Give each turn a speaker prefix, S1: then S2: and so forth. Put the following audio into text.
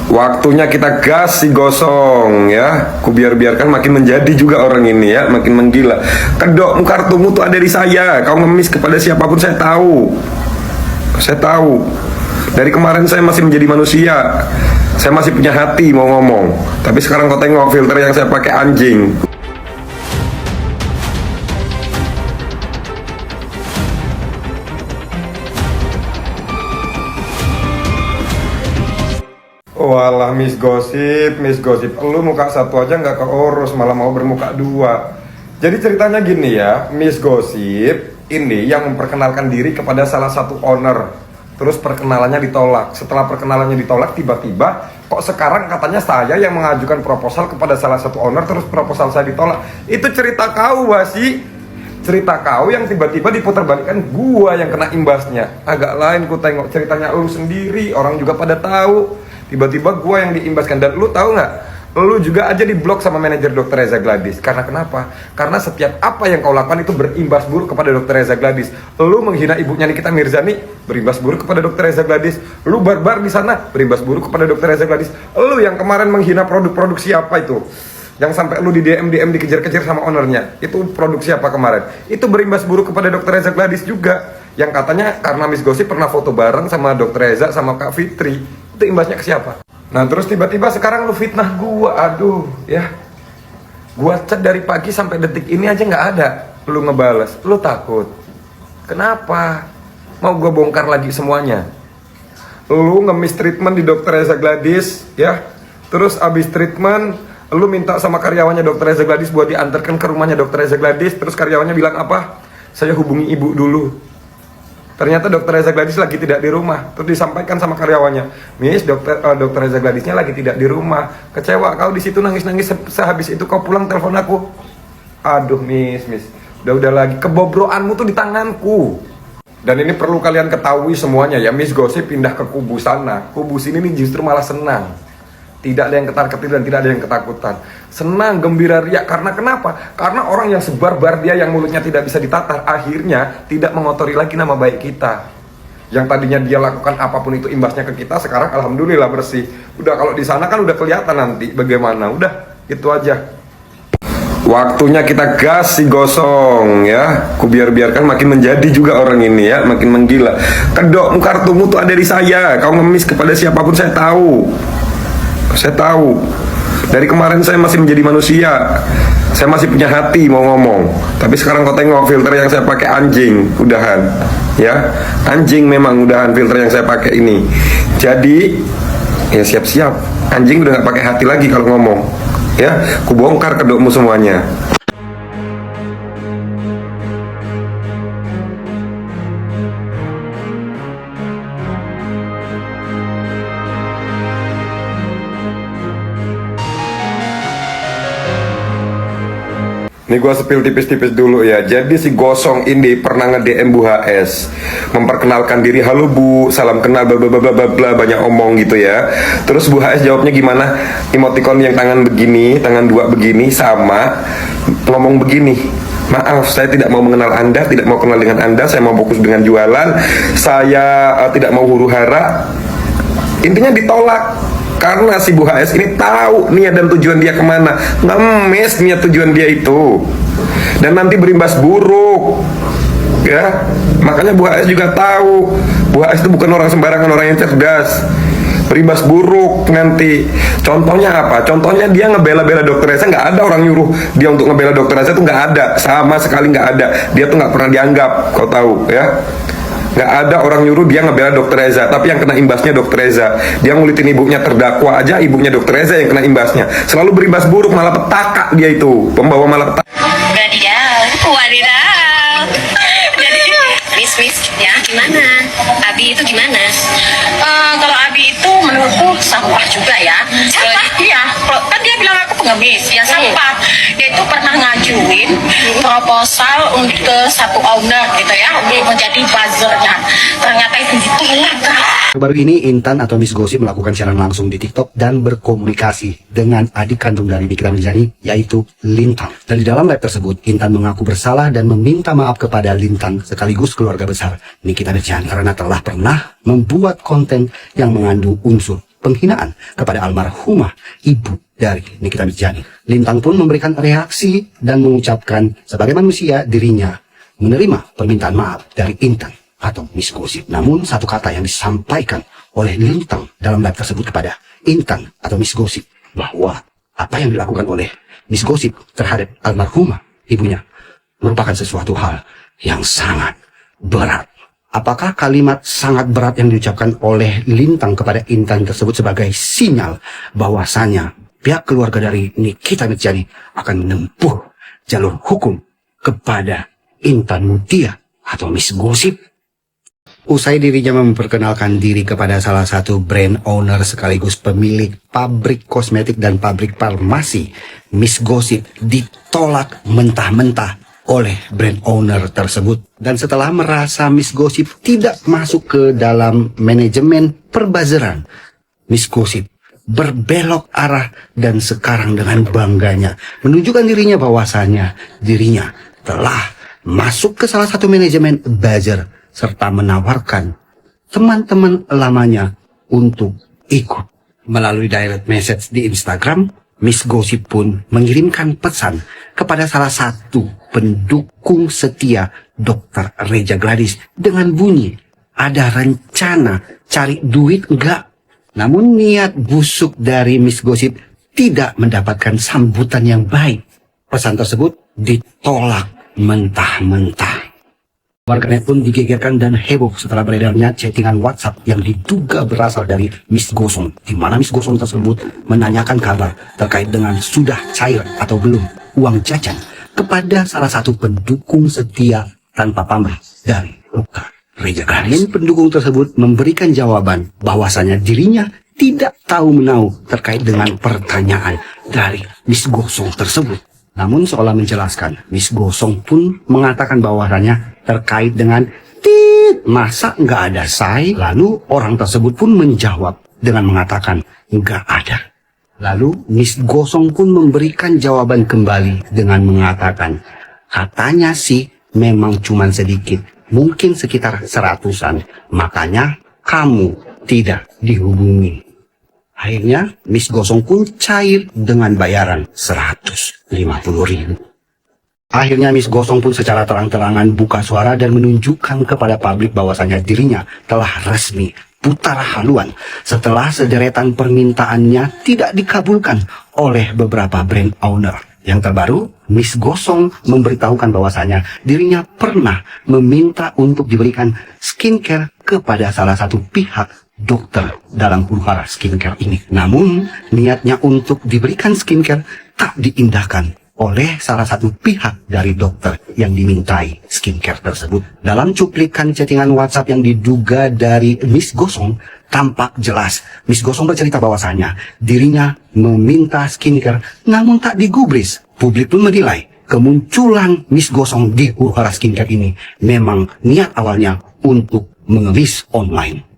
S1: Waktunya kita gas si gosong ya. Biarkan makin menjadi juga orang ini ya, makin menggila. Kedok, kartumu tuh ada di saya. Kau ngemis kepada siapapun saya tahu. Saya tahu. Dari kemarin saya masih menjadi manusia. Saya masih punya hati mau ngomong. Tapi sekarang kau tengok filter yang saya pakai, anjing. Walah Miss Gosip. Lu muka satu aja nggak keurus, malah mau bermuka dua. Jadi ceritanya gini ya, Miss Gosip ini yang memperkenalkan diri kepada salah satu owner. Terus perkenalannya ditolak. Setelah perkenalannya ditolak, tiba-tiba kok sekarang katanya saya yang mengajukan proposal kepada salah satu owner, terus proposal saya ditolak. Itu cerita kau, Basi. Cerita kau yang tiba-tiba diputarbalikkan, gua yang kena imbasnya. Agak lain ku tengok ceritanya lu sendiri, orang juga pada tahu. Tiba-tiba gua yang diimbaskan. Dan lu tahu nggak? Lu juga aja diblok sama manajer Dr. Reza Gladys. Karena kenapa? Karena setiap apa yang kau lakukan itu berimbas buruk kepada Dr. Reza Gladys. Lu menghina ibunya Nikita Mirzani, berimbas buruk kepada Dr. Reza Gladys. Lu barbar di sana, berimbas buruk kepada Dr. Reza Gladys. Lu yang kemarin menghina produk-produk siapa itu? Yang sampai lu di DM dikejar-kejar sama ownernya. Itu produk siapa kemarin? Itu berimbas buruk kepada Dr. Reza Gladys juga. Yang katanya karena Miss Gosip pernah foto bareng sama Dr. Reza sama Kak Fitri. Itu imbasnya ke siapa? Nah terus tiba-tiba sekarang lu fitnah gua. Aduh ya, gua chat dari pagi sampai detik ini aja nggak ada lu ngebales. Lu takut? Kenapa? Mau gua bongkar lagi semuanya? Lu ngemis treatment di Dr. Reza Gladys ya. Terus abis treatment lu minta sama karyawannya Dr. Reza Gladys buat diantarkan ke rumahnya Dr. Reza Gladys. Terus karyawannya bilang apa? Saya hubungi ibu dulu. Ternyata Dr. Reza Gladys lagi tidak di rumah. Terus disampaikan sama karyawannya, Miss, Dr. Reza Gladysnya lagi tidak di rumah. Kecewa kau di situ nangis-nangis. Sehabis itu kau pulang telepon aku. Aduh Miss, udah lagi kebobroanmu tuh di tanganku. Dan ini perlu kalian ketahui semuanya ya. Miss Gosip pindah ke kubu sana. Kubu sini nih justru malah senang. Tidak ada yang ketar-ketir dan tidak ada yang ketakutan. Senang, gembira, riak. Karena kenapa? Karena orang yang sebarbar dia yang mulutnya tidak bisa ditatar, akhirnya tidak mengotori lagi nama baik kita. Yang tadinya dia lakukan apapun itu imbasnya ke kita, sekarang alhamdulillah bersih. Udah kalau di sana kan udah kelihatan nanti bagaimana. Udah, itu aja. Waktunya kita gas si gosong ya. Biarkan makin menjadi juga orang ini ya, makin menggila. Kedok, kartumu tuh ada di saya. Kau ngemis kepada siapapun saya tahu. Saya tahu. Dari kemarin saya masih menjadi manusia. Saya masih punya hati mau ngomong. Tapi sekarang kau tengok filter yang saya pakai, anjing. Udahan. Ya. Anjing memang udahan filter yang saya pakai ini. Jadi ya siap-siap. Anjing udah gak pakai hati lagi kalau ngomong. Ya, ku bongkar kedokmu semuanya. Ini gua sepil tipis-tipis dulu ya. Jadi si gosong ini pernah nge-DM Bu HS, memperkenalkan diri, halo Bu, salam kenal, bla bla bla bla bla, banyak omong gitu ya. Terus Bu HS jawabnya gimana? Emoticon yang tangan begini, tangan dua begini, sama ngomong begini. Maaf, saya tidak mau mengenal Anda, tidak mau kenal dengan Anda, saya mau fokus dengan jualan, saya tidak mau huru hara. Intinya ditolak. Karena si Bu HS ini tahu niat dan tujuan dia kemana. Ngemes niat tujuan dia itu. Dan nanti berimbas buruk ya. Makanya Bu HS juga tahu Bu HS itu bukan orang sembarangan, orang yang cerdas. Berimbas buruk nanti. Contohnya apa? Contohnya dia ngebela-bela Dr. Reza. Nggak ada orang nyuruh dia untuk ngebela Dr. Reza, itu nggak ada. Sama sekali nggak ada. Dia tuh nggak pernah dianggap. Kau tahu ya. Nggak ada orang nyuruh dia ngebela Dr. Reza, tapi yang kena imbasnya Dr. Reza. Dia ngulitin ibunya terdakwa aja, ibunya Dr. Reza yang kena imbasnya. Selalu berimbas buruk, malah petaka dia itu, pembawa malapetaka.
S2: Wadidaw. Jadi Miss ya gimana? Abi itu gimana? Kalau Abi itu menurutku sampah juga ya. Sampah? Iya, kan dia bilang aku pengemis, ya sampah. Dia itu pernah ngajuin proposal untuk ke satu owner gitu ya, untuk menjadi buzzernya. Ternyata itu ditolak.
S3: Baru ini Intan atau Miss Gosip melakukan siaran langsung di TikTok dan berkomunikasi dengan adik kandung dari Nikita Mirzani, yaitu Lintang. Dan di dalam live tersebut, Intan mengaku bersalah dan meminta maaf kepada Lintang sekaligus keluarga besar Nikita Mirzani karena telah pernah membuat konten yang mengandung unsur penghinaan kepada almarhumah ibu dari Nikita Mirzani. Lintang pun memberikan reaksi dan mengucapkan sebagai manusia dirinya menerima permintaan maaf dari Intan atau Miss Gosip. Namun satu kata yang disampaikan oleh Lintang dalam live tersebut kepada Intan atau Miss Gosip, bahwa apa yang dilakukan oleh Miss Gosip terhadap almarhumah ibunya merupakan sesuatu hal yang sangat berat. Apakah kalimat sangat berat yang diucapkan oleh Lintang kepada Intan tersebut sebagai sinyal bahwasanya pihak keluarga dari Nikita Mirzani akan menempuh jalur hukum kepada Intan Mutia atau Miss Gosip? Usai dirinya memperkenalkan diri kepada salah satu brand owner sekaligus pemilik pabrik kosmetik dan pabrik farmasi, Miss Gosip ditolak mentah-mentah oleh brand owner tersebut. Dan setelah merasa Miss Gosip tidak masuk ke dalam manajemen perbazaran, Miss Gosip berbelok arah dan sekarang dengan bangganya menunjukkan dirinya bahwasanya dirinya telah masuk ke salah satu manajemen buzzer serta menawarkan teman-teman lamanya untuk ikut. Melalui direct message di Instagram, Miss Gosip pun mengirimkan pesan kepada salah satu pendukung setia Dr. Reja Gladys dengan bunyi, ada rencana cari duit enggak? Namun niat busuk dari Miss Gosip tidak mendapatkan sambutan yang baik. Pesan tersebut ditolak mentah-mentah. Warganet pun digegerkan dan heboh setelah beredarnya chattingan WhatsApp yang diduga berasal dari Miss Gosong, di mana Miss Gosong tersebut menanyakan kabar terkait dengan sudah cair atau belum uang jajan kepada salah satu pendukung setia tanpa pamrih dari Dr. Reja Gladys. Pendukung tersebut memberikan jawaban bahwasanya dirinya tidak tahu menahu terkait dengan pertanyaan dari Miss Gosong tersebut. Namun seolah menjelaskan, Miss Gosong pun mengatakan bahwasannya terkait dengan tit, masa nggak ada say? Lalu orang tersebut pun menjawab dengan mengatakan nggak ada. Lalu Miss Gosong pun memberikan jawaban kembali dengan mengatakan, katanya sih memang cuman sedikit, mungkin sekitar 100-an, makanya kamu tidak dihubungi. Akhirnya Miss Gosong pun cair dengan bayaran 150.000. Akhirnya Miss Gosong pun secara terang-terangan buka suara dan menunjukkan kepada publik bahwasanya dirinya telah resmi putar haluan setelah sederetan permintaannya tidak dikabulkan oleh beberapa brand owner. Yang terbaru, Miss Gosong memberitahukan bahwasanya dirinya pernah meminta untuk diberikan skincare kepada salah satu pihak dokter dalam huru-hara skincare ini. Namun, niatnya untuk diberikan skincare tak diindahkan oleh salah satu pihak dari dokter yang dimintai skincare tersebut. Dalam cuplikan chattingan WhatsApp yang diduga dari Miss Gosong, tampak jelas Miss Gosong bercerita bahwasanya dirinya meminta skincare namun tak digubris. Publik pun menilai kemunculan Miss Gosong di huru-hara skincare ini memang niat awalnya untuk mengemis online.